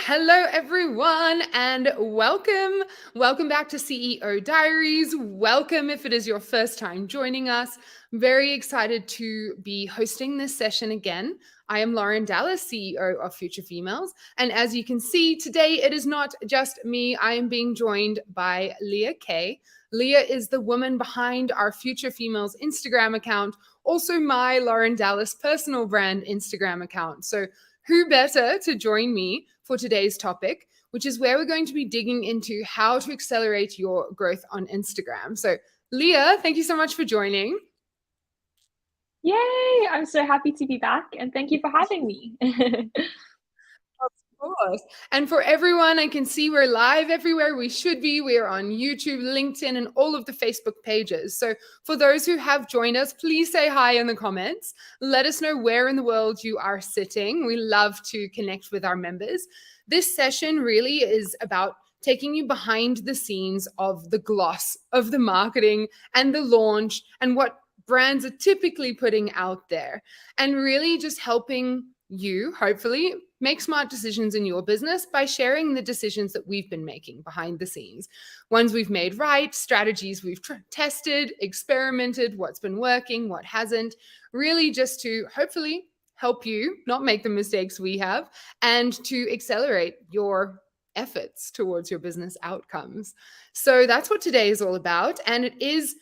Hello, everyone, and welcome. Welcome back to CEO Diaries. Welcome if it is your first time joining us. Very excited to be hosting this session again. I am Lauren Dallas, CEO of Future Females. And as you can see, today it is not just me. I am being joined by Leah Kay. Leah is the woman behind our Future Females Instagram account, also my Lauren Dallas personal brand Instagram account. So who better to join me for today's topic, which is where we're going to be digging into how to accelerate your growth on Instagram. So, Leah, thank you so much for joining. Yay! I'm so happy to be back and thank you for having me. Of course. And for everyone, I can see we're live everywhere we should be. We're on YouTube, LinkedIn, and all of the Facebook pages. So for those who have joined us, please say hi in the comments. Let us know where in the world you are sitting. We love to connect with our members. This session really is about taking you behind the scenes of the gloss of the marketing and the launch and what brands are typically putting out there, and really just helping you, hopefully, make smart decisions in your business by sharing the decisions that we've been making behind the scenes. Ones we've made right, strategies we've tested, experimented, what's been working, what hasn't, really just to hopefully help you not make the mistakes we have and to accelerate your efforts towards your business outcomes. So that's what today is all about. And it is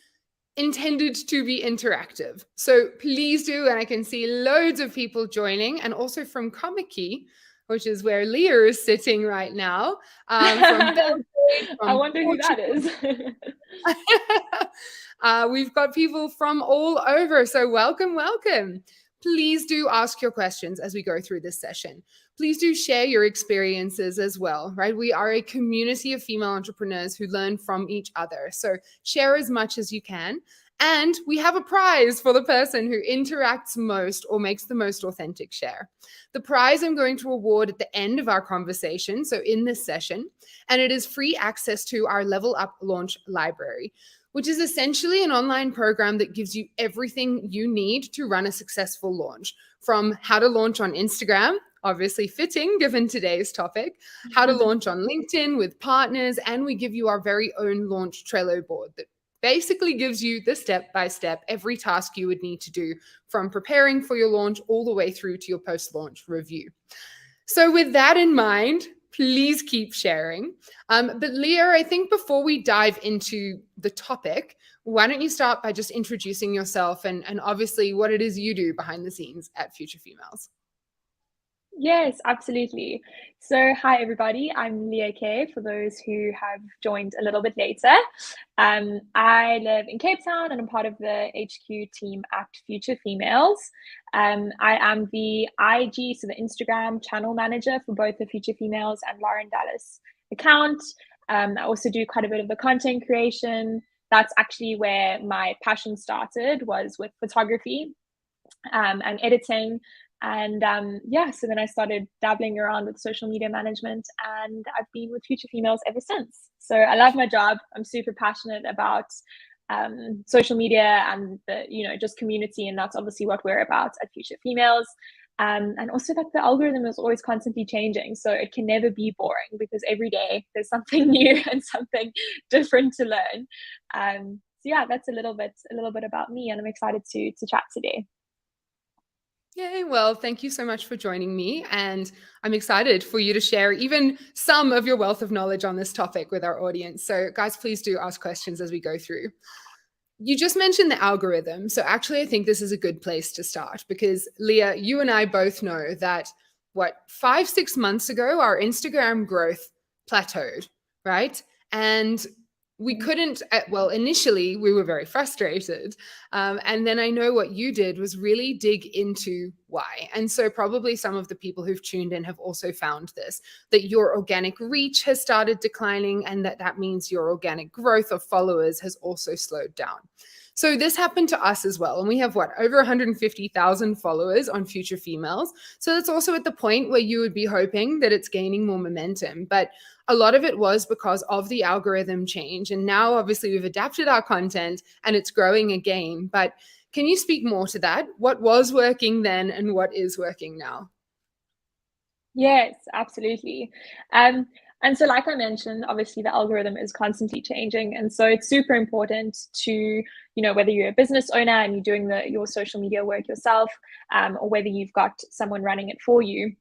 intended to be interactive. So please do, and I can see loads of people joining, and also from Comic-Key, which is where Leah is sitting right now, from Belgrade, I from wonder who that Portugal. is. We've got people from all over. So welcome, welcome. Please do ask your questions as we go through this session. Please do share your experiences as well, right? We are a community of female entrepreneurs who learn from each other. So share as much as you can. And we have a prize for the person who interacts most or makes the most authentic share. The prize I'm going to award at the end of our conversation, so in this session, and it is free access to our Level Up Launch Library, which is essentially an online program that gives you everything you need to run a successful launch, from how to launch on Instagram, obviously fitting given today's topic, how to launch on LinkedIn with partners, and we give you our very own launch Trello board that basically gives you the step-by-step every task you would need to do, from preparing for your launch all the way through to your post-launch review. So with that in mind, please keep sharing. But Leah, I think before we dive into the topic, why don't you start by just introducing yourself and obviously what it is you do behind the scenes at Future Females. Yes, absolutely. So, hi everybody, I'm Leah Kay, for those who have joined a little bit later. I live in Cape Town and I'm part of the HQ team at Future Females. I am the IG, so the Instagram channel manager for both the Future Females and Lauren Dallas account. I also do quite a bit of the content creation. That's actually where my passion started, was with photography and editing. And yeah, so then I started dabbling around with social media management, and I've been with Future Females ever since. So I love my job. I'm super passionate about social media and the, just community, and that's obviously what we're about at Future Females. And also that the algorithm is always constantly changing, so it can never be boring because every day there's something new and something different to learn. So yeah, that's a little bit about me, and I'm excited to chat today. Yay. Well, thank you so much for joining me. And I'm excited for you to share even some of your wealth of knowledge on this topic with our audience. So, guys, please do ask questions as we go through. You just mentioned the algorithm. So, actually, I think this is a good place to start because, Leah, you and I both know that 5-6 months ago, our Instagram growth plateaued, right? And we couldn't, well, initially we were very frustrated. And then I know what you did was really dig into why. And so probably some of the people who've tuned in have also found this, that your organic reach has started declining, and that means your organic growth of followers has also slowed down. So this happened to us as well. And we have over 150,000 followers on Future Females. So that's also at the point where you would be hoping that it's gaining more momentum. But a lot of it was because of the algorithm change. And now obviously we've adapted our content and it's growing again. But can you speak more to that? What was working then and what is working now? Yes, absolutely. Um, and so, like I mentioned, obviously the algorithm is constantly changing, and so it's super important to, whether you're a business owner and you're doing your social media work yourself, or whether you've got someone running it for you,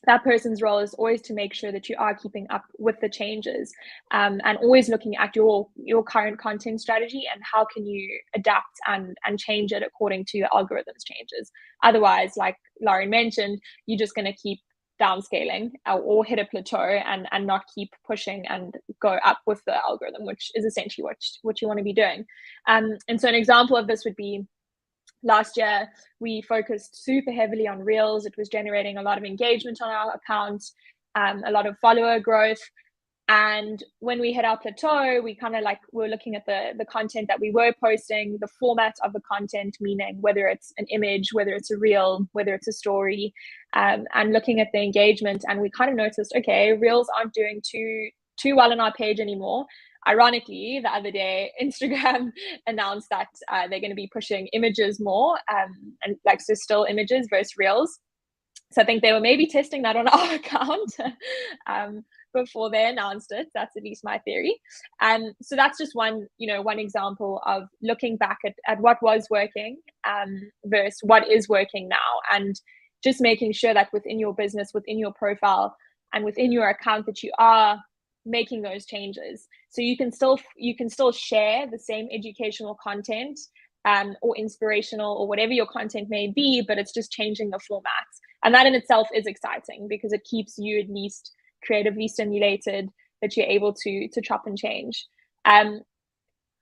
that person's role is always to make sure that you are keeping up with the changes, and always looking at your current content strategy and how can you adapt and change it according to the algorithm's changes. Otherwise, like Lauren mentioned, you're just going to keep downscaling, or hit a plateau and not keep pushing and go up with the algorithm, which is essentially what you want to be doing. And so an example of this would be, last year we focused super heavily on reels. It was generating a lot of engagement on our account, a lot of follower growth. And when we hit our plateau, we kind of like were looking at the content that we were posting, the format of the content, meaning whether it's an image, whether it's a reel, whether it's a story, and looking at the engagement. And we kind of noticed, okay, reels aren't doing too well on our page anymore. Ironically, the other day, Instagram announced that they're going to be pushing images more, and like, so still images versus reels. So I think they were maybe testing that on our account, before they announced it. That's at least my theory. So that's just one example of looking back at what was working, versus what is working now, and just making sure that within your business, within your profile, and within your account, that you are making those changes. So you can still share the same educational content, or inspirational, or whatever your content may be, but it's just changing the formats. And that in itself is exciting because it keeps you at least creatively stimulated, that you're able to chop and change.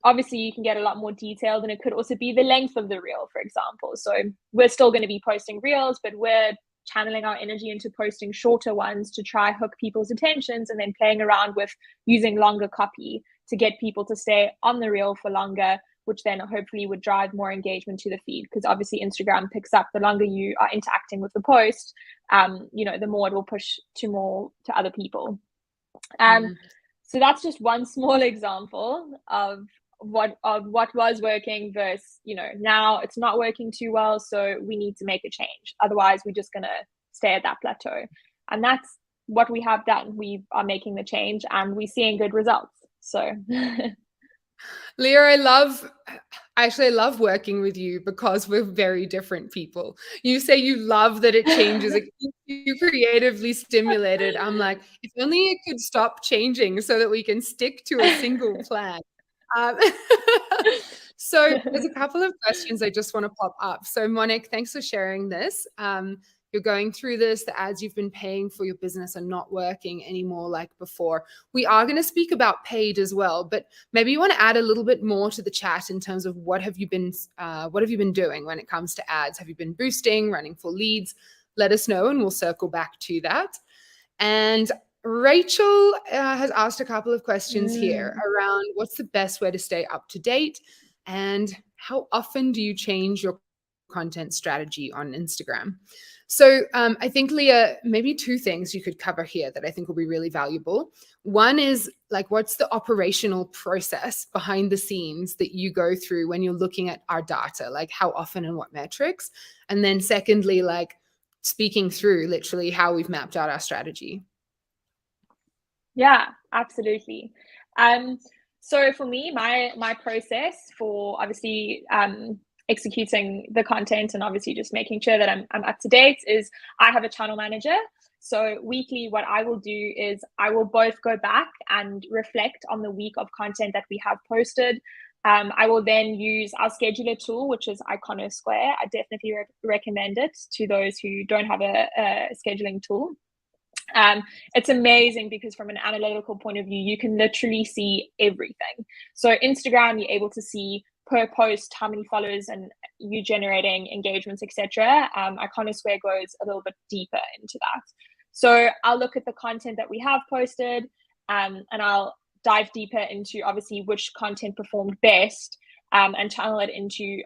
Obviously you can get a lot more detailed, and it could also be the length of the reel, for example. So we're still going to be posting reels, but we're channeling our energy into posting shorter ones to try hook people's attentions, and then playing around with using longer copy to get people to stay on the reel for longer, which then hopefully would drive more engagement to the feed, because obviously Instagram picks up the longer you are interacting with the post, the more it will push to other people. So that's just one small example of what was working versus, now it's not working too well, so we need to make a change. Otherwise we're just going to stay at that plateau. And that's what we have done. We are making the change and we're seeing good results. So Leah, I love working with you because we're very different people. You say you love that it changes, it keeps you creatively stimulated. I'm like, if only it could stop changing so that we can stick to a single plan. Um, so there's a couple of questions I just want to pop up. So Monique, thanks for sharing this. You're going through this, the ads you've been paying for your business are not working anymore like before. We are going to speak about paid as well, but maybe you want to add a little bit more to the chat in terms of what have you been doing when it comes to ads? Have you been boosting, running for leads? Let us know and we'll circle back to that. And Rachel has asked a couple of questions here around what's the best way to stay up to date and how often do you change your content strategy on Instagram? So I think, Leah, maybe two things you could cover here that I think will be really valuable. One is like, what's the operational process behind the scenes that you go through when you're looking at our data? Like how often and what metrics? And then secondly, like speaking through literally how we've mapped out our strategy. Yeah, absolutely. So for me, my process for obviously executing the content and obviously just making sure that I'm up to date is I have a channel manager. So weekly, what I will do is I will both go back and reflect on the week of content that we have posted. I will then use our scheduler tool, which is Iconosquare. I definitely recommend it to those who don't have a scheduling tool. It's amazing because from an analytical point of view, you can literally see everything. So Instagram, you're able to see per post how many followers and you generating engagements, etc. Iconosquare goes a little bit deeper into that. So I'll look at the content that we have posted, and I'll dive deeper into obviously which content performed best, and channel it into,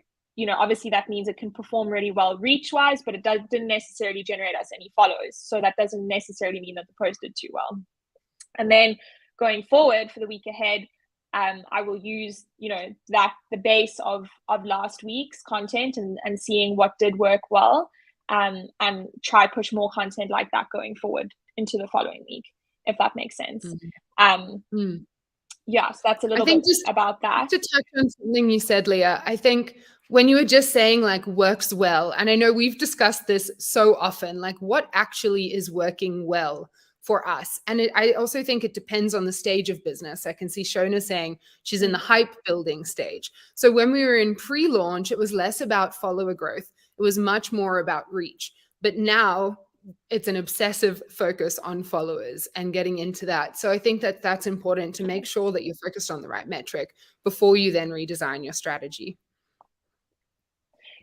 obviously that means it can perform really well reach wise, but it didn't necessarily generate us any follows. So that doesn't necessarily mean that the post did too well. And then going forward for the week ahead, I will use, the base of last week's content and seeing what did work well. and try push more content like that going forward into the following week, if that makes sense. Yeah, so that's a little bit about that. To touch on something you said, Leah, I think when you were just saying like works well, and I know we've discussed this so often, like what actually is working well for us. And I also think it depends on the stage of business. I can see Shona saying she's in the hype building stage. So when we were in pre-launch, it was less about follower growth. It was much more about reach. But now it's an obsessive focus on followers and getting into that. So I think that that's important to make sure that you're focused on the right metric before you then redesign your strategy.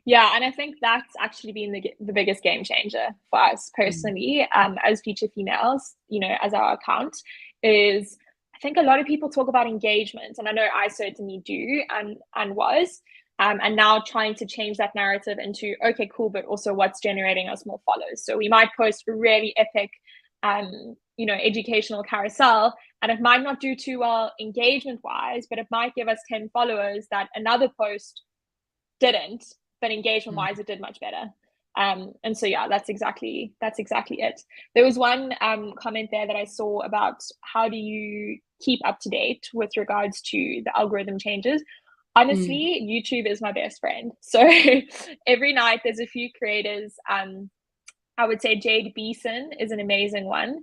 Yeah, and I think that's actually been the biggest game changer for us personally, as Future Females, as our account, is I think a lot of people talk about engagement, and I know I certainly do and was, and now trying to change that narrative into, okay, cool, but also what's generating us more follows. So we might post a really epic, educational carousel, and it might not do too well engagement-wise, but it might give us 10 followers that another post didn't. But engagement wise, it did much better. And so, yeah, that's exactly it. There was one comment there that I saw about how do you keep up to date with regards to the algorithm changes. Honestly, YouTube is my best friend. So every night there's a few creators. I would say Jade Beeson is an amazing one,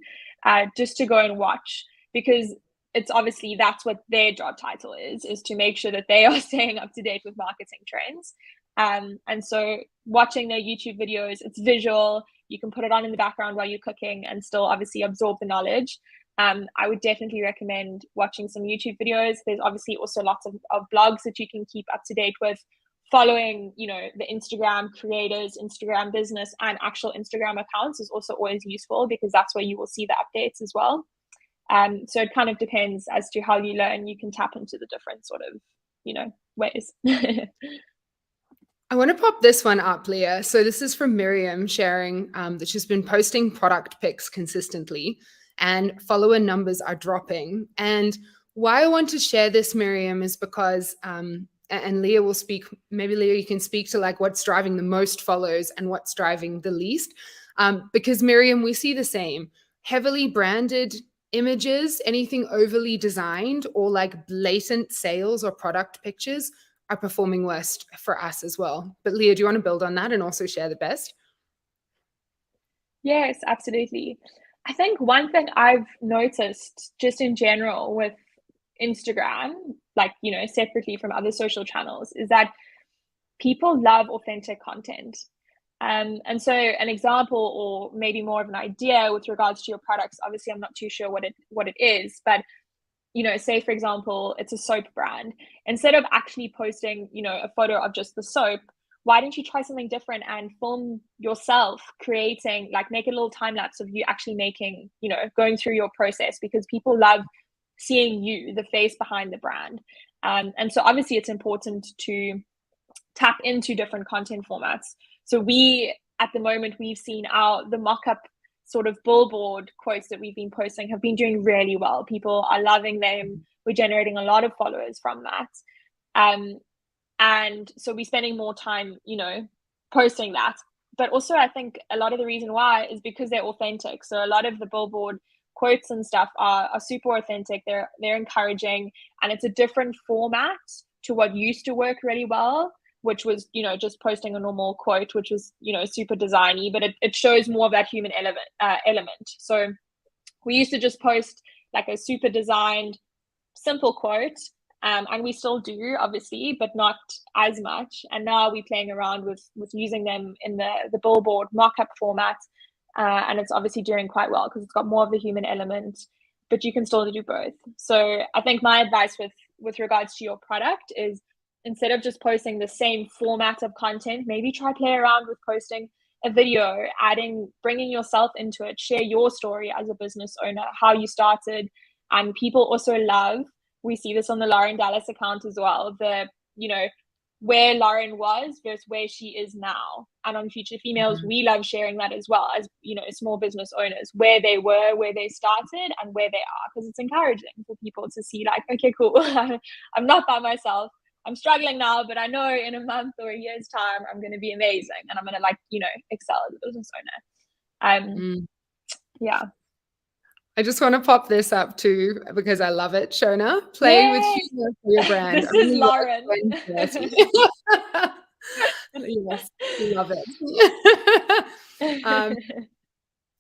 just to go and watch, because it's obviously that's what their job title is to make sure that they are staying up to date with marketing trends. And so watching their YouTube videos, it's visual. You can put it on in the background while you're cooking and still obviously absorb the knowledge. I would definitely recommend watching some YouTube videos. There's obviously also lots of blogs that you can keep up to date with. Following, the Instagram creators, Instagram business, and actual Instagram accounts is also always useful, because that's where you will see the updates as well. So it kind of depends as to how you learn. You can tap into the different sort of, ways. I want to pop this one up, Leah. So this is from Miriam sharing that she's been posting product pics consistently and follower numbers are dropping. And why I want to share this, Miriam, is because, and Leah will speak, maybe Leah, you can speak to like what's driving the most follows and what's driving the least. Because Miriam, we see the same. Heavily branded images, anything overly designed or like blatant sales or product pictures are performing worst for us as well. But Leah, do you want to build on that and also share the best? Yes, absolutely. I think one thing I've noticed just in general with Instagram, like, separately from other social channels, is that people love authentic content. And so an example, or maybe more of an idea with regards to your products, obviously I'm not too sure what it is, but say for example, it's a soap brand. Instead of actually posting, a photo of just the soap, why don't you try something different and film yourself creating, like make a little time lapse of you actually making, going through your process, because people love seeing you, the face behind the brand. And so obviously it's important to tap into different content formats. So at the moment, we've seen the mock-up sort of billboard quotes that we've been posting have been doing really well. People are loving them. We're generating a lot of followers from that. And so we're spending more time, posting that. But also I think a lot of the reason why is because they're authentic. So a lot of the billboard quotes and stuff are super authentic. They're encouraging, and it's a different format to what used to work really well, which was, just posting a normal quote, which was, super designy, but it shows more of that human element. So we used to just post like a super designed, simple quote, and we still do, obviously, but not as much. And now we're playing around with using them in the billboard mock-up format, and it's obviously doing quite well because it's got more of the human element, but you can still do both. So I think my advice with regards to your product is, instead of just posting the same format of content, maybe try play around with posting a video, bringing yourself into it, share your story as a business owner, how you started. And people also love, we see this on the Lauren Dallas account as well, where Lauren was versus where she is now. And on Future Females, we love sharing that as well, as, small business owners, where they were, where they started, and where they are, because it's encouraging for people to see like, okay, cool, I'm not by myself. I'm struggling now, but I know in a month or a year's time, I'm going to be amazing and I'm going to like, excel as a business owner. Yeah. I just want to pop this up too because I love it. Shona, play with Yes. humor for your brand. This is Only Lauren. works when dirty. Yes, love it.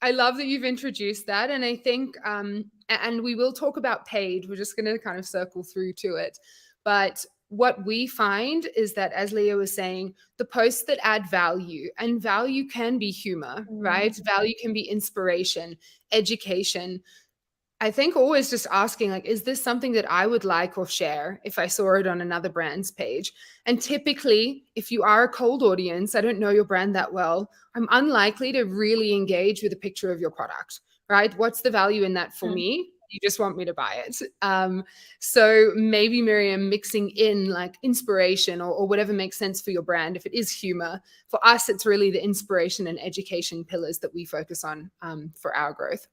I love that you've introduced that. And I think, and we will talk about paid. We're just going to kind of circle through to it. But what we find is that, as Leah was saying, the posts that add value, and value can be humor, right? Value can be inspiration, education. I think always just asking, like, is this something that I would like or share if I saw it on another brand's page? And typically, if you are a cold audience, I don't know your brand that well, I'm unlikely to really engage with a picture of your product, right? What's the value in that for me? You just want me to buy it. So maybe, Miriam, mixing in like inspiration or whatever makes sense for your brand. If it is humor, for us, it's really the inspiration and education pillars that we focus on for our growth.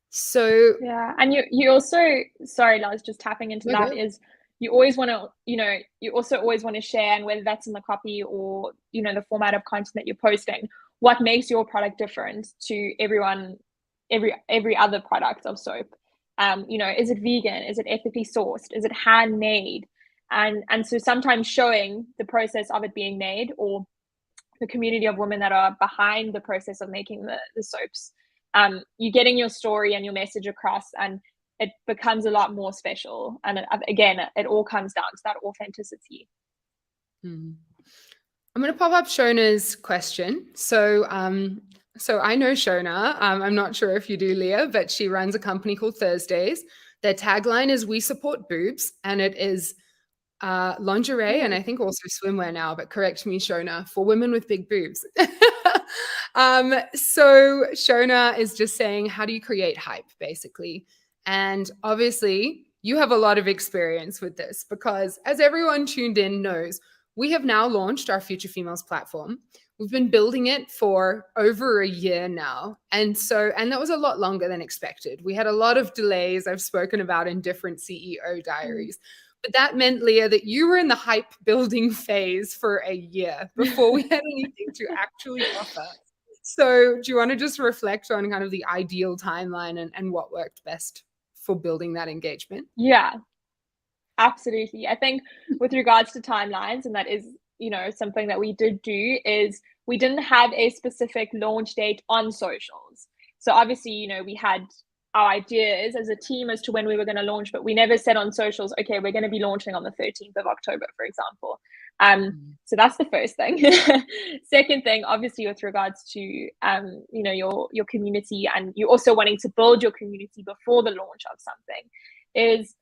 So yeah, and you also, sorry, I was just tapping into that, is you always want to, you also always want to share, and whether that's in the copy or the format of content that you're posting, what makes your product different to every other product of soap. Is it vegan? Is it ethically sourced? Is it handmade? And so sometimes showing the process of it being made, or the community of women that are behind the process of making the soaps, you're getting your story and your message across, and it becomes a lot more special. And again, it all comes down to that authenticity. I'm going to pop up Shona's question. So I know Shona. I'm not sure if you do, Leah, but she runs a company called Thursdays. Their tagline is "We support boobs," and it is lingerie and I think also swimwear now, but correct me, Shona, for women with big boobs. So Shona is just saying, how do you create hype, basically? And obviously, you have a lot of experience with this because, as everyone tuned in knows, we have now launched our Future Females platform. We've been building it for over a year now. And that was a lot longer than expected. We had a lot of delays I've spoken about in different CEO diaries. But that meant, Leah, that you were in the hype building phase for a year before we had anything to actually offer. So do you want to just reflect on kind of the ideal timeline and what worked best for building that engagement? Yeah, absolutely. I think with regards to timelines, and that is, something that we did do, is we didn't have a specific launch date on socials. So obviously, we had our ideas as a team as to when we were going to launch, but we never said on socials, okay, we're going to be launching on the 13th of October, for example. So that's the first thing. Second thing, obviously, with regards to your community, and you also wanting to build your community before the launch of something, is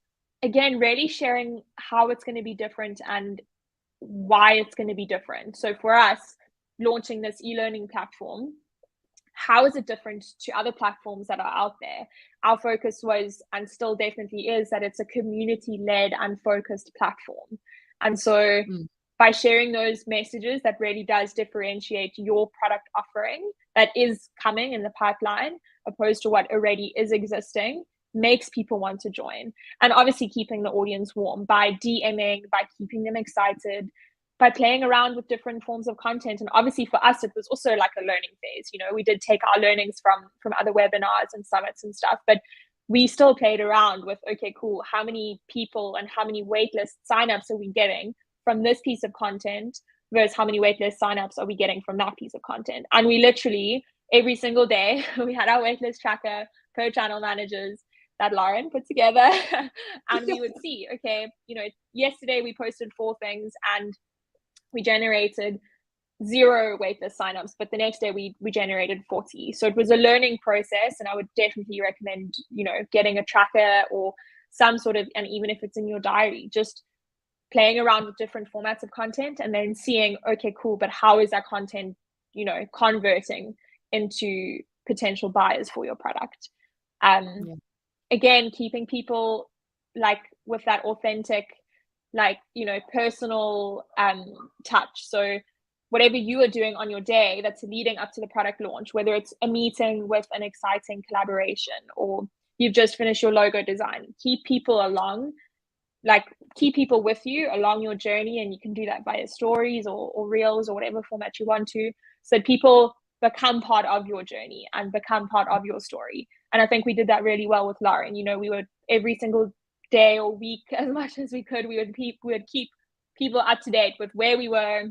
again really sharing how it's going to be different and why it's going to be different. So for us, launching this e-learning platform, how is it different to other platforms that are out there? Our focus was, and still definitely is, that it's a community-led and focused platform. And so by sharing those messages, that really does differentiate your product offering that is coming in the pipeline, opposed to what already is existing, makes people want to join. And obviously keeping the audience warm by DMing, by keeping them excited, by playing around with different forms of content. And obviously for us, it was also like a learning phase. We did take our learnings from other webinars and summits and stuff, but we still played around with, okay, cool, how many people and how many waitlist signups are we getting from this piece of content versus how many waitlist signups are we getting from that piece of content? And we literally every single day, we had our waitlist tracker per channel managers that Lauren put together. And we would see, okay, yesterday we posted 4 things and we generated 0 waitlist signups, but the next day we generated 40. So it was a learning process, and I would definitely recommend, getting a tracker or some sort of, and even if it's in your diary, just playing around with different formats of content and then seeing, okay, cool, but how is that content, converting into potential buyers for your product? Again, keeping people like with that authentic, like, personal touch. So whatever you are doing on your day that's leading up to the product launch, whether it's a meeting with an exciting collaboration or you've just finished your logo design, keep people along like keep people with you along your journey, and you can do that via stories or reels or whatever format you want to, so people become part of your journey and become part of your story. And I think we did that really well with Lauren. You know, we would every single day or week, as much as we could, we would keep people up to date with where we were,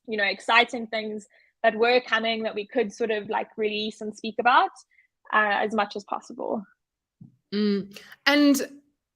you know, exciting things that were coming that we could sort of like release and speak about as much as possible. And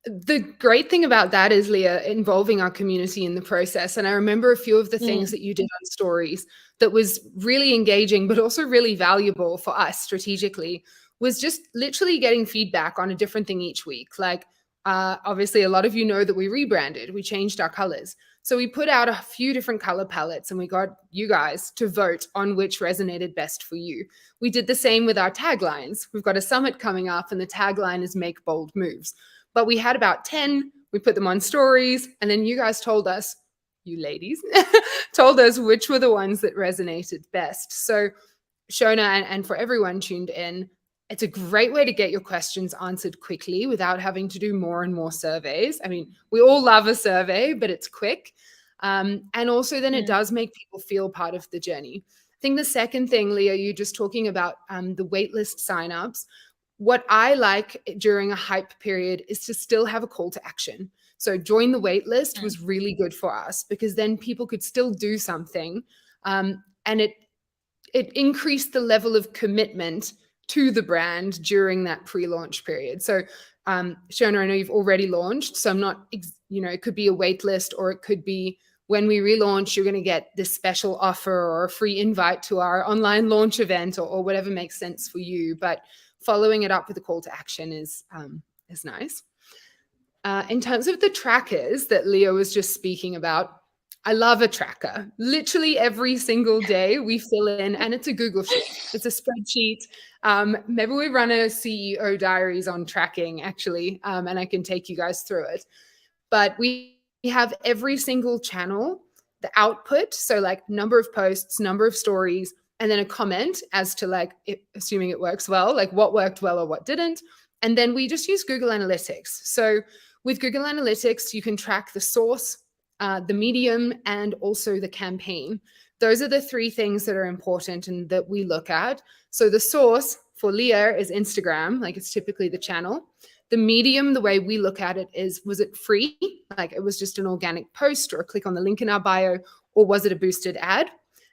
the great thing about that is, Leah, involving our community in the process. And I remember a few of the things that you did on stories that was really engaging, but also really valuable for us strategically, was just literally getting feedback on a different thing each week. Like, obviously, a lot of you know that we rebranded, we changed our colors. So we put out a few different color palettes and we got you guys to vote on which resonated best for you. We did the same with our taglines. We've got a summit coming up and the tagline is Make Bold Moves. But we had about 10, we put them on stories, and then you guys told us, you ladies, told us which were the ones that resonated best. So Shona, and for everyone tuned in, it's a great way to get your questions answered quickly without having to do more and more surveys. I mean, we all love a survey, but it's quick. And also then it does make people feel part of the journey. I think the second thing, Leah, you're just talking about the waitlist signups. What I like during a hype period is to still have a call to action. So join the waitlist was really good for us because then people could still do something, and it increased the level of commitment to the brand during that pre-launch period. So Shona, I know you've already launched, so I'm not, it could be a wait list, or it could be when we relaunch, you're going to get this special offer or a free invite to our online launch event, or whatever makes sense for you. But following it up with a call to action is nice. In terms of the trackers that Leah was just speaking about, I love a tracker. Literally every single day we fill in, and it's a Google sheet. It's a spreadsheet. Maybe we run a CEO Diaries on tracking, actually, and I can take you guys through it. But we have every single channel, the output, so like number of posts, number of stories, and then a comment as to like, assuming it works well, like what worked well or what didn't. And then we just use Google Analytics. So with Google Analytics, you can track the source, the medium, and also the campaign. Those are the three things that are important and that we look at. So the source for Leah is Instagram, like it's typically the channel. The medium, the way we look at it is, was it free? Like it was just an organic post or a click on the link in our bio, or was it a boosted ad?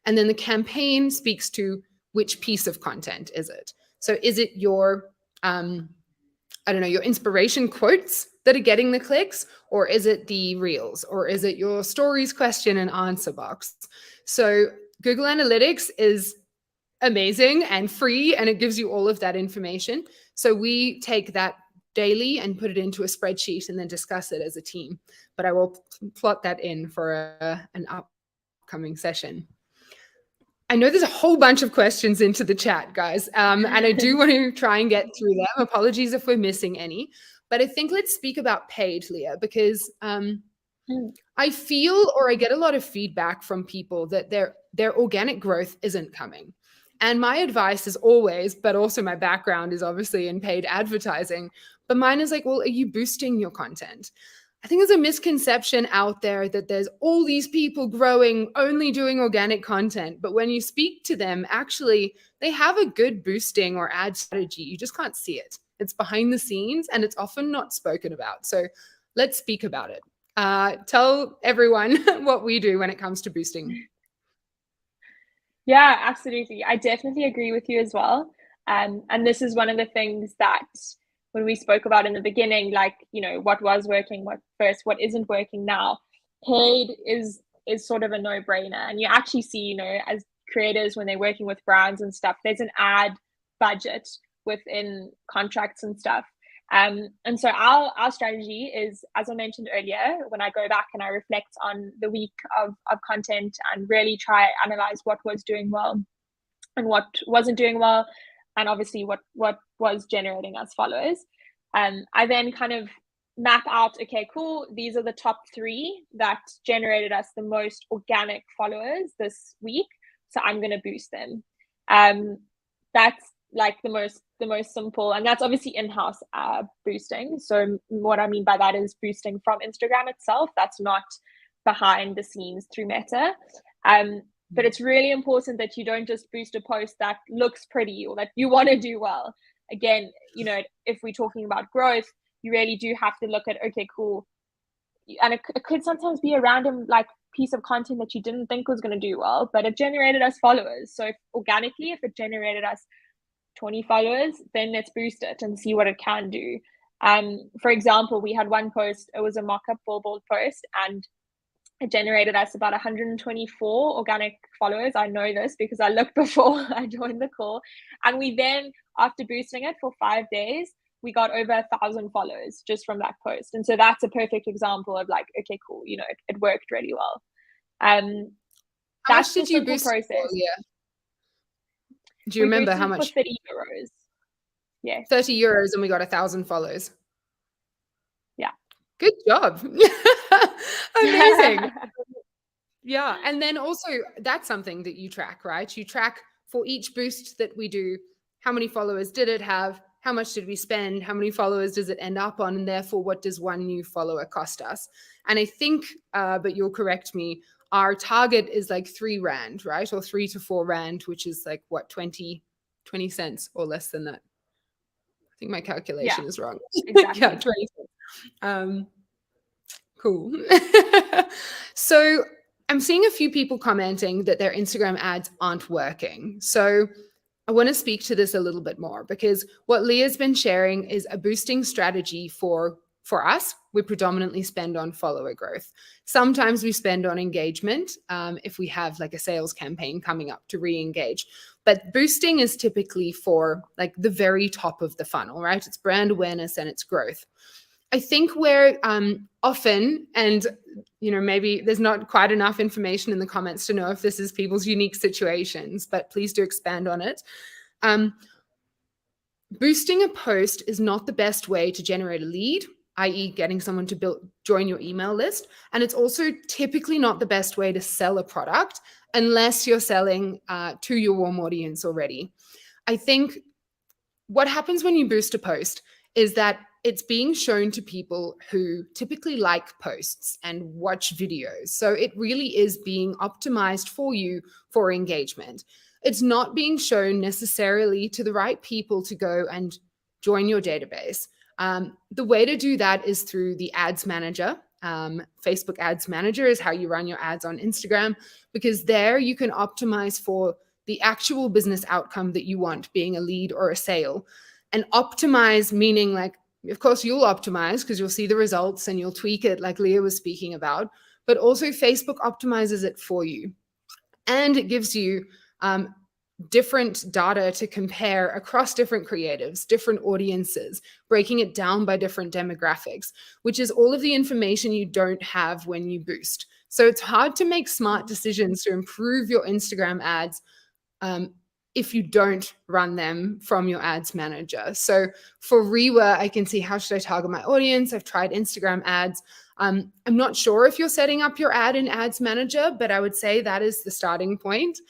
And then the campaign speaks to which piece of content is it? So is it your, your inspiration quotes that are getting the clicks, or is it the reels, or is it your stories question and answer box? So Google Analytics is amazing and free, and it gives you all of that information. So we take that daily and put it into a spreadsheet and then discuss it as a team. But I will plot that in for an upcoming session. I know there's a whole bunch of questions into the chat, guys, and I do want to try and get through them. Apologies if we're missing any. But I think let's speak about paid, Leah, because I feel, or I get a lot of feedback from people that their organic growth isn't coming. And my advice is always, but also my background is obviously in paid advertising, but mine is like, well, are you boosting your content? I think there's a misconception out there that there's all these people growing, only doing organic content. But when you speak to them, actually, they have a good boosting or ad strategy. You just can't see it. It's behind the scenes and it's often not spoken about. So let's speak about it. Tell everyone what we do when it comes to boosting. Yeah, absolutely. I definitely agree with you as well. And this is one of the things that when we spoke about in the beginning, like, what was working, what isn't working now, paid is sort of a no-brainer. And you actually see, as creators, when they're working with brands and stuff, there's an ad budget within contracts and stuff. And so our strategy is, as I mentioned earlier, when I go back and I reflect on the week of content and really try analyze what was doing well and what wasn't doing well, and obviously what was generating us followers. I then kind of map out, okay, cool, these are the top 3 that generated us the most organic followers this week, so I'm going to boost them. like the most simple, and that's obviously in-house boosting. So what I mean by that is boosting from Instagram itself. That's not behind the scenes through Meta. But it's really important that you don't just boost a post that looks pretty or that you want to do well. Again, if we're talking about growth, you really do have to look at, okay, cool. And it could sometimes be a random like piece of content that you didn't think was going to do well, but it generated us followers. So if it generated us 20 followers, then let's boost it and see what it can do. For example, we had one post, it was a mock-up billboard post, and it generated us about 124 organic followers. I know this because I looked before I joined the call. And we then, after boosting it for 5 days, we got over 1,000 followers just from that post. And so that's a perfect example of like, okay, cool, it worked really well. How much did you boost process. For, yeah. Do you remember how much? For 30 euros. Yeah. 30 euros and we got 1,000 follows. Yeah. Good job. Amazing. Yeah. And then also that's something that you track, right? You track for each boost that we do, how many followers did it have? How much did we spend? How many followers does it end up on? And therefore, what does one new follower cost us? And I think, but you'll correct me, our target is like 3 Rand, right? Or 3 to 4 Rand, which is like what, 20 cents or less than that. I think my calculation is wrong. Exactly. Yeah, 20 cents. Cool. So I'm seeing a few people commenting that their Instagram ads aren't working. So I want to speak to this a little bit more because what Leah's been sharing is a boosting strategy for us. We predominantly spend on follower growth. Sometimes we spend on engagement if we have like a sales campaign coming up to re-engage. But boosting is typically for like the very top of the funnel, right? It's brand awareness and it's growth. I think where often, and maybe there's not quite enough information in the comments to know if this is people's unique situations, but please do expand on it. Boosting a post is not the best way to generate a lead, i.e. getting someone to join your email list. And it's also typically not the best way to sell a product unless you're selling to your warm audience already. I think what happens when you boost a post is that it's being shown to people who typically like posts and watch videos. So it really is being optimized for you for engagement. It's not being shown necessarily to the right people to go and join your database. The way to do that is through the ads manager. Facebook ads manager is how you run your ads on Instagram, because there you can optimize for the actual business outcome that you want, being a lead or a sale. And optimize meaning like, of course, you'll optimize because you'll see the results and you'll tweak it like Leah was speaking about, but also Facebook optimizes it for you. And it gives you different data to compare across different creatives, different audiences, breaking it down by different demographics, which is all of the information you don't have when you boost. So it's hard to make smart decisions to improve your Instagram ads if you don't run them from your ads manager. So for Rewa, I can see, how should I target my audience? I've tried Instagram ads. I'm not sure if you're setting up your ad in ads manager, but I would say that is the starting point.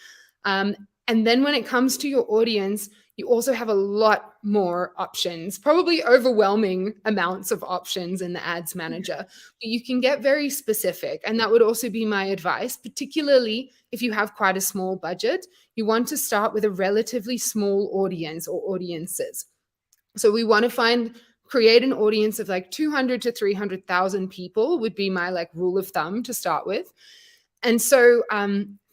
And then when it comes to your audience, you also have a lot more options, probably overwhelming amounts of options in the ads manager. But you can get very specific. And that would also be my advice, particularly if you have quite a small budget. You want to start with a relatively small audience or audiences. So we want to create an audience of like 200 to 300,000 people would be my like rule of thumb to start with. And so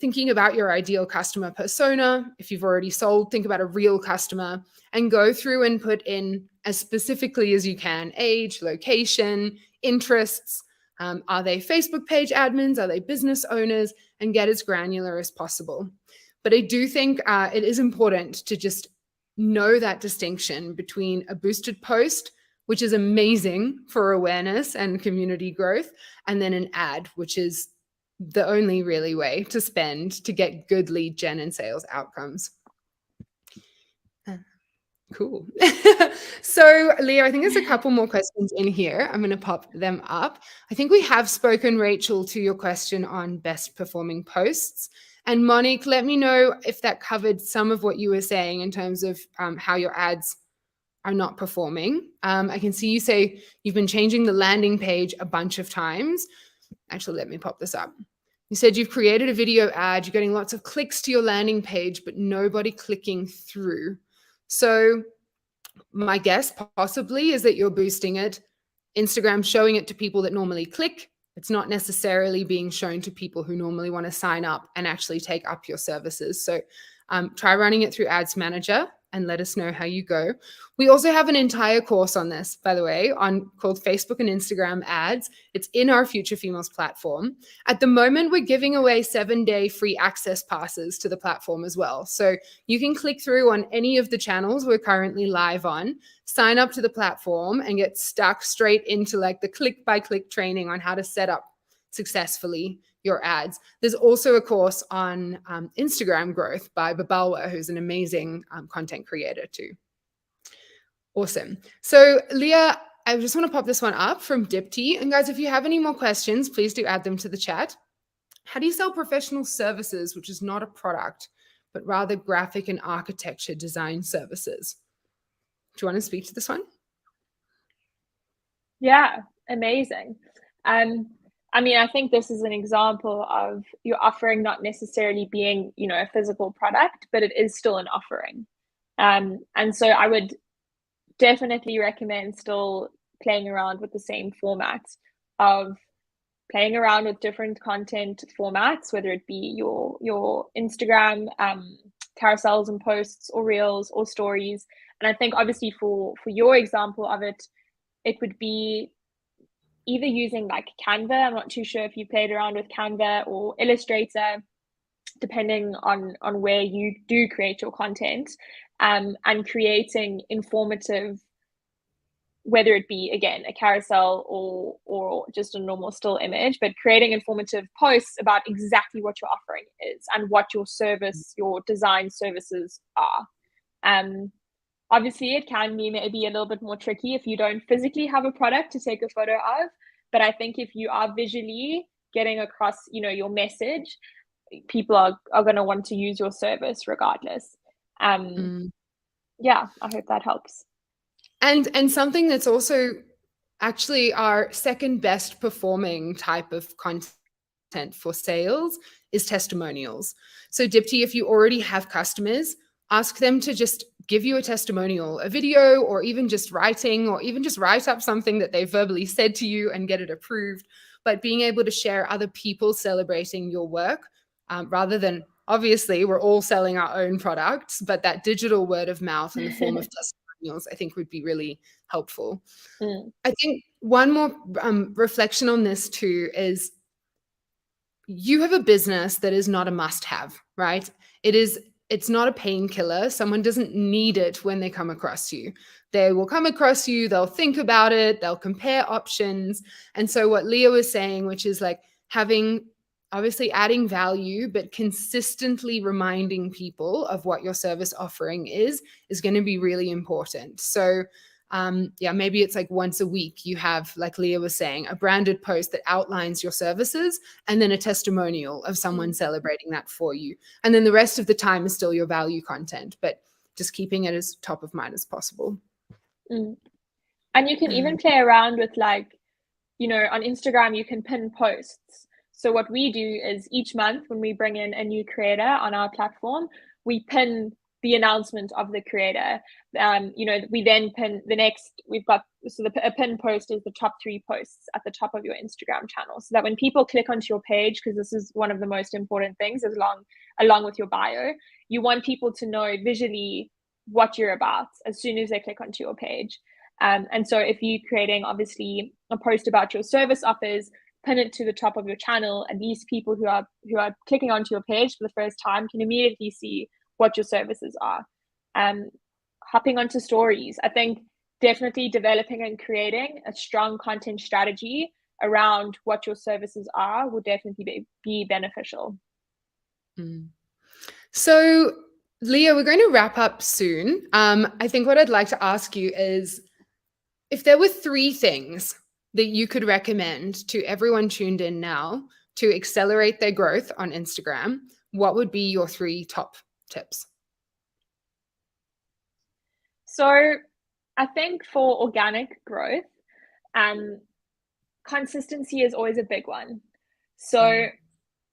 thinking about your ideal customer persona, if you've already sold, think about a real customer and go through and put in as specifically as you can, age, location, interests. Are they Facebook page admins? Are they business owners? And get as granular as possible. But I do think it is important to just know that distinction between a boosted post, which is amazing for awareness and community growth, and then an ad, which is the only really way to spend to get good lead gen and sales outcomes. Cool. So Leah, I think there's a couple more questions in here. I'm going to pop them up. I think we have spoken, Rachel, to your question on best performing posts. And Monique, let me know if that covered some of what you were saying in terms of how your ads are not performing. I can see you say you've been changing the landing page a bunch of times. Actually, let me pop this up. You said you've created a video ad, you're getting lots of clicks to your landing page, but nobody clicking through. So my guess possibly is that you're boosting it. Instagram showing it to people that normally click. It's not necessarily being shown to people who normally want to sign up and actually take up your services. So try running it through Ads Manager and let us know how you go. We also have an entire course on this, by the way, called Facebook and Instagram ads. It's in our Future Females platform. At the moment, we're giving away 7-day free access passes to the platform as well. So you can click through on any of the channels we're currently live on, sign up to the platform, and get stuck straight into like the click-by-click training on how to set up successfully your ads. There's also a course on Instagram growth by Babalwa, who's an amazing content creator too. Awesome. So Leah, I just want to pop this one up from Dipti. And guys, if you have any more questions, please do add them to the chat. How do you sell professional services, which is not a product, but rather graphic and architecture design services? Do you want to speak to this one? Yeah, amazing. I mean, I think this is an example of your offering not necessarily being, a physical product, but it is still an offering. And so I would definitely recommend still playing around with the same format of playing around with different content formats, whether it be your Instagram carousels and posts or reels or stories. And I think obviously for your example of it, it would be either using like Canva. I'm not too sure if you played around with Canva or Illustrator, depending on where you do create your content, and creating informative, whether it be again a carousel or just a normal still image, but creating informative posts about exactly what your offering is and what your service, your design services are. Obviously, it can be maybe a little bit more tricky if you don't physically have a product to take a photo of. But I think if you are visually getting across, your message, people are going to want to use your service regardless. Yeah, I hope that helps. And something that's also actually our second best performing type of content for sales is testimonials. So Dipti, if you already have customers, ask them to just give you a testimonial, a video, or even just writing, or even just write up something that they verbally said to you and get it approved. But being able to share other people celebrating your work, rather than, obviously, we're all selling our own products, but that digital word of mouth in the form of testimonials, I think would be really helpful. I think one more reflection on this too is you have a business that is not a must-have, right? It's not a painkiller. Someone doesn't need it when they come across you. They will come across you, they'll think about it, they'll compare options. And so what Leah was saying, which is like obviously adding value, but consistently reminding people of what your service offering is going to be really important. So maybe it's like once a week you have, like Leah was saying, a branded post that outlines your services and then a testimonial of someone celebrating that for you. And then the rest of the time is still your value content, but just keeping it as top of mind as possible. And you can even play around with like, on Instagram, you can pin posts. So what we do is each month when we bring in a new creator on our platform, we pin the announcement of the creator. We then pin the next, a pin post is the top 3 posts at the top of your Instagram channel. So that when people click onto your page, because this is one of the most important things, along with your bio, you want people to know visually what you're about as soon as they click onto your page. And so if you're creating obviously a post about your service offers, pin it to the top of your channel, and these people who are clicking onto your page for the first time can immediately see what your services are. Hopping onto stories, I think definitely developing and creating a strong content strategy around what your services are will definitely be beneficial. So Leah, we're going to wrap up soon. I think what I'd like to ask you is, if there were 3 things that you could recommend to everyone tuned in now to accelerate their growth on Instagram, what would be your 3 top tips? So I think for organic growth, consistency is always a big one. So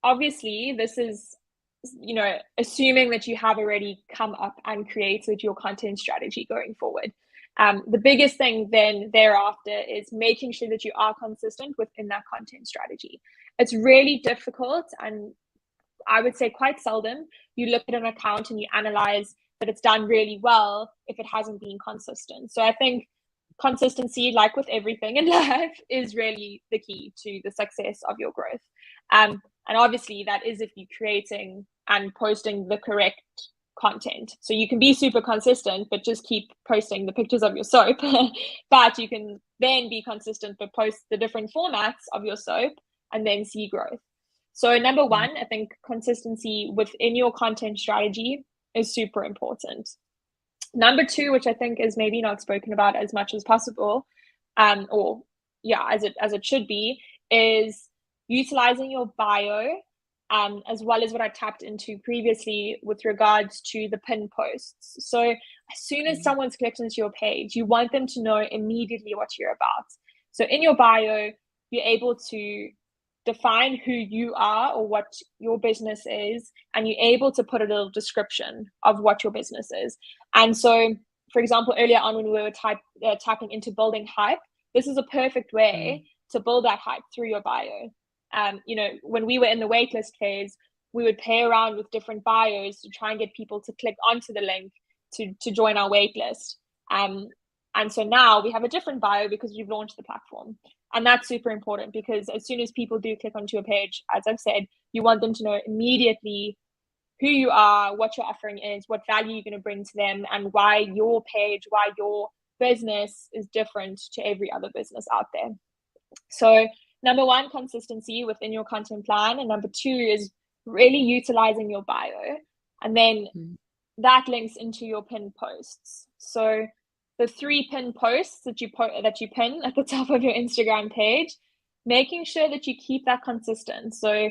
obviously this is, assuming that you have already come up and created your content strategy going forward. The biggest thing then thereafter is making sure that you are consistent within that content strategy. It's really difficult, and I would say quite seldom you look at an account and you analyze that it's done really well if it hasn't been consistent. So I think consistency, like with everything in life, is really the key to the success of your growth. And obviously that is if you're creating and posting the correct content. So you can be super consistent, but just keep posting the pictures of your soap. But you can then be consistent, but post the different formats of your soap and then see growth. So number one, I think consistency within your content strategy is super important. Number two, which I think is maybe not spoken about as much as possible, as it should be, is utilizing your bio, as well as what I tapped into previously with regards to the pin posts. So as soon as someone's clicked into your page, you want them to know immediately what you're about. So in your bio, you're able to define who you are or what your business is, and you're able to put a little description of what your business is. And so, for example, earlier on when we were tapping into building hype, this is a perfect way to build that hype through your bio. When we were in the waitlist phase, we would play around with different bios to try and get people to click onto the link to join our waitlist. And so now we have a different bio because we've launched the platform. And that's super important because as soon as people do click onto your page, as I've said, you want them to know immediately who you are, what your offering is, what value you're going to bring to them, and why your page, why your business is different to every other business out there. So number one, consistency within your content plan. And number two is really utilizing your bio. And then that links into your pinned posts. So the 3 pinned posts that you pin at the top of your Instagram page, making sure that you keep that consistent. So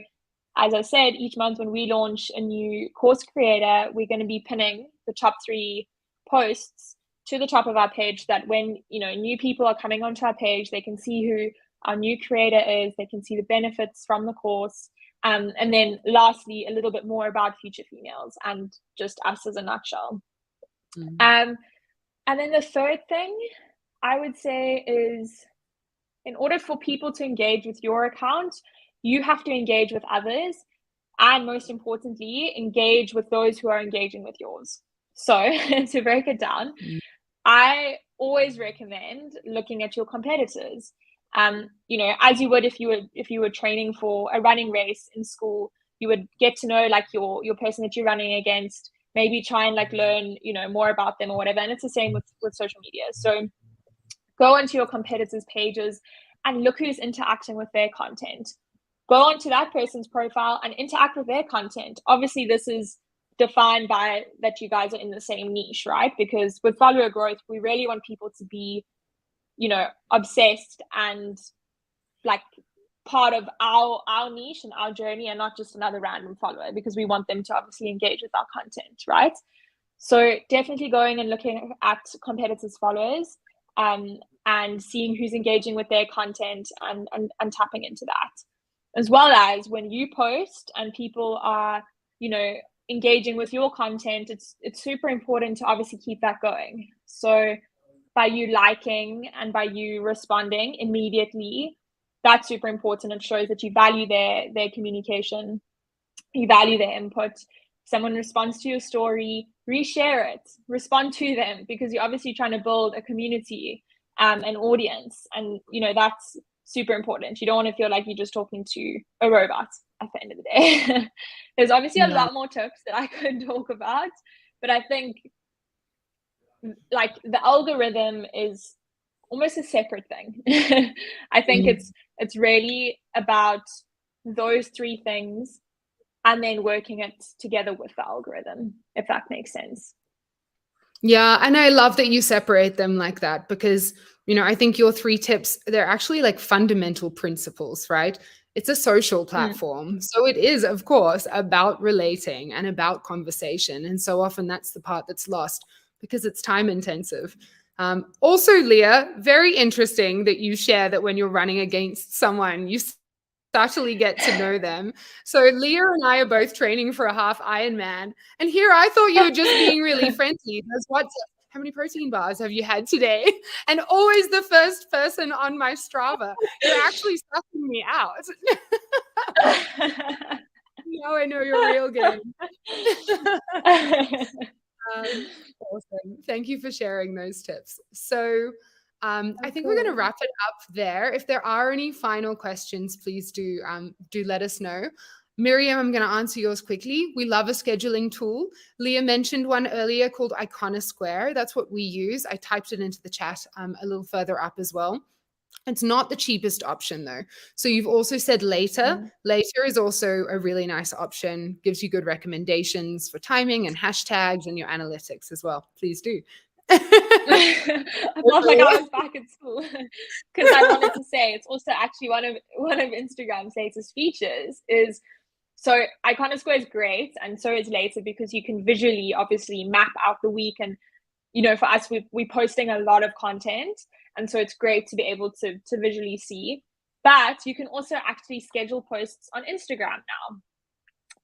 as I said, each month when we launch a new course creator, we're going to be pinning the top 3 posts to the top of our page, that when new people are coming onto our page, they can see who our new creator is, they can see the benefits from the course, and then lastly, a little bit more about Future Females and just us as a nutshell. And then the third thing I would say is, in order for people to engage with your account, you have to engage with others, and most importantly, engage with those who are engaging with yours. So to break it down, I always recommend looking at your competitors. As you would if you were training for a running race in school, you would get to know like your person that you're running against, maybe try and like learn more about them or whatever. And it's the same with social media. So go onto your competitors' pages and look who's interacting with their content. Go onto that person's profile and interact with their content. Obviously, this is defined by that you guys are in the same niche, right? Because with follower growth, we really want people to be, obsessed and like part of our niche and our journey, and not just another random follower, because we want them to obviously engage with our content, right? So definitely going and looking at competitors' followers, and seeing who's engaging with their content and tapping into that. As well as when you post and people are, engaging with your content, it's super important to obviously keep that going. So by you liking and by you responding immediately, that's super important. It shows that you value their communication, you value their input. If someone responds to your story, reshare it, respond to them, because you're obviously trying to build a community, an audience, and that's super important. You don't want to feel like you're just talking to a robot at the end of the day. There's obviously a lot more tips that I could talk about, but I think like the algorithm is almost a separate thing. I think it's really about those 3 things and then working it together with the algorithm, if that makes sense. Yeah, and I love that you separate them like that, because I think your 3 tips, they're actually like fundamental principles, right? It's a social platform. So it is, of course, about relating and about conversation. And so often that's the part that's lost because it's time intensive. Also, Leah, very interesting that you share that when you're running against someone, you subtly get to know them. So Leah and I are both training for a half Ironman. And here I thought you were just being really friendly. There's WhatsApp. How many protein bars have you had today? And always the first person on my Strava. You're actually sussing me out. Now I know your real game. Awesome. Thank you for sharing those tips. So I think we're going to wrap it up there. If there are any final questions, please do let us know. Miriam, I'm going to answer yours quickly. We love a scheduling tool. Leah mentioned one earlier called Iconosquare. That's what we use. I typed it into the chat a little further up as well. It's not the cheapest option though. So you've also said Later. Later is also a really nice option, gives you good recommendations for timing and hashtags and your analytics as well. Please do. I felt like I was back at school because I wanted to say it's also actually one of Instagram's latest features is so Iconosquare is great and so is Later because you can visually obviously map out the week and for us we're posting a lot of content and so it's great to be able to visually see, but you can also actually schedule posts on Instagram now.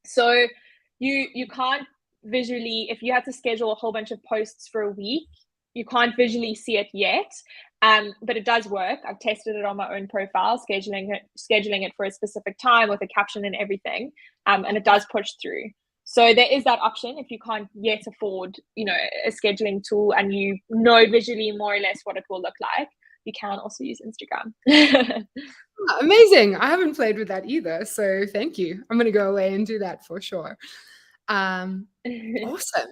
So you can't visually, if you have to schedule a whole bunch of posts for a week, you can't visually see it yet, but it does work. I've tested it on my own profile, scheduling it for a specific time with a caption and everything, and it does push through. So there is that option if you can't yet afford, a scheduling tool and you know visually more or less what it will look like. You can also use Instagram. Amazing. I haven't played with that either. So thank you. I'm going to go away and do that for sure. Awesome.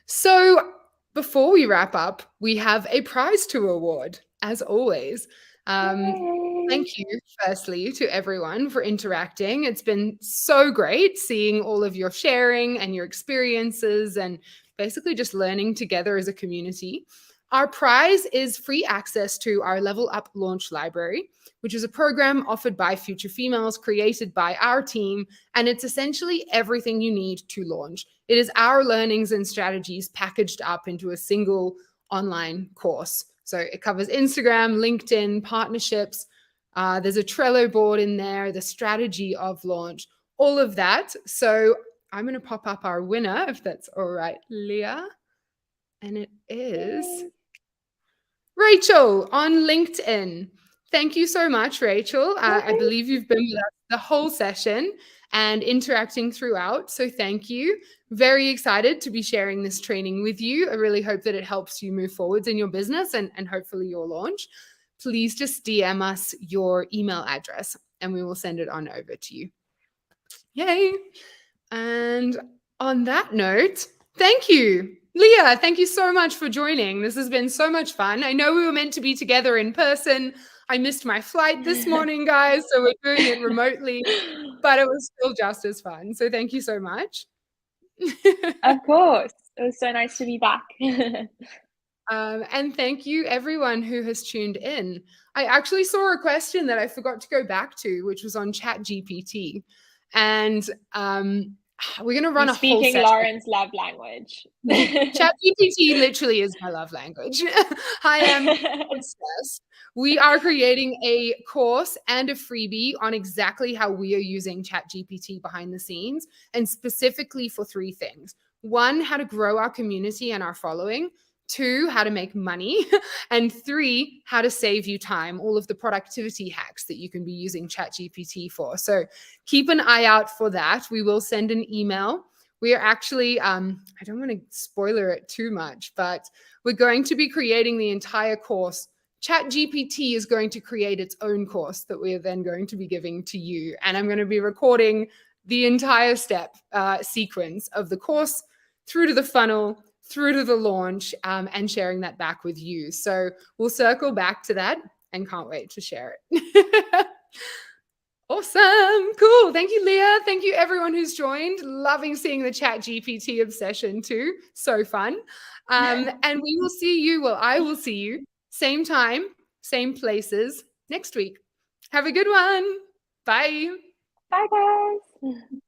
So before we wrap up, we have a prize to award, as always. Thank you, firstly, to everyone for interacting. It's been so great seeing all of your sharing and your experiences and basically just learning together as a community. Our prize is free access to our Level Up Launch Library, which is a program offered by Future Females, created by our team, and it's essentially everything you need to launch. It is our learnings and strategies packaged up into a single online course. So it covers Instagram, LinkedIn, partnerships. There's a Trello board in there, the strategy of launch, all of that. So I'm going to pop up our winner, if that's all right, Leah. And it is Rachel on LinkedIn. Thank you so much, Rachel. I believe you've been with us the whole session and interacting throughout. So thank you. Very excited to be sharing this training with you. I really hope that it helps you move forwards in your business and hopefully your launch. Please just DM us your email address and we will send it on over to you. Yay. And on that note, thank you. Leah, thank you so much for joining. This has been so much fun. I know we were meant to be together in person. I missed my flight this morning, guys, so we're doing it remotely, but it was still just as fun. So thank you so much. Of course. It was so nice to be back. And thank you, everyone who has tuned in. I actually saw a question that I forgot to go back to, which was on ChatGPT. And we're going to run a whole session. Speaking Lauren's love language. ChatGPT literally is my love language. I am obsessed. We are creating a course and a freebie on exactly how we are using ChatGPT behind the scenes, and specifically for 3 things. 1, how to grow our community and our following. 2, how to make money. And 3, how to save you time, all of the productivity hacks that you can be using ChatGPT for. So keep an eye out for that. We will send an email. We are actually, I don't want to spoiler it too much, but we're going to be creating the entire course. ChatGPT is going to create its own course that we are then going to be giving to you. And I'm going to be recording the entire step sequence of the course through to the funnel, through to the launch, and sharing that back with you. So we'll circle back to that and can't wait to share it. Awesome. Cool. Thank you, Leah. Thank you, everyone who's joined. Loving seeing the ChatGPT obsession too. So fun. And we will see you. Well, I will see you same time, same places next week. Have a good one. Bye. Bye, guys.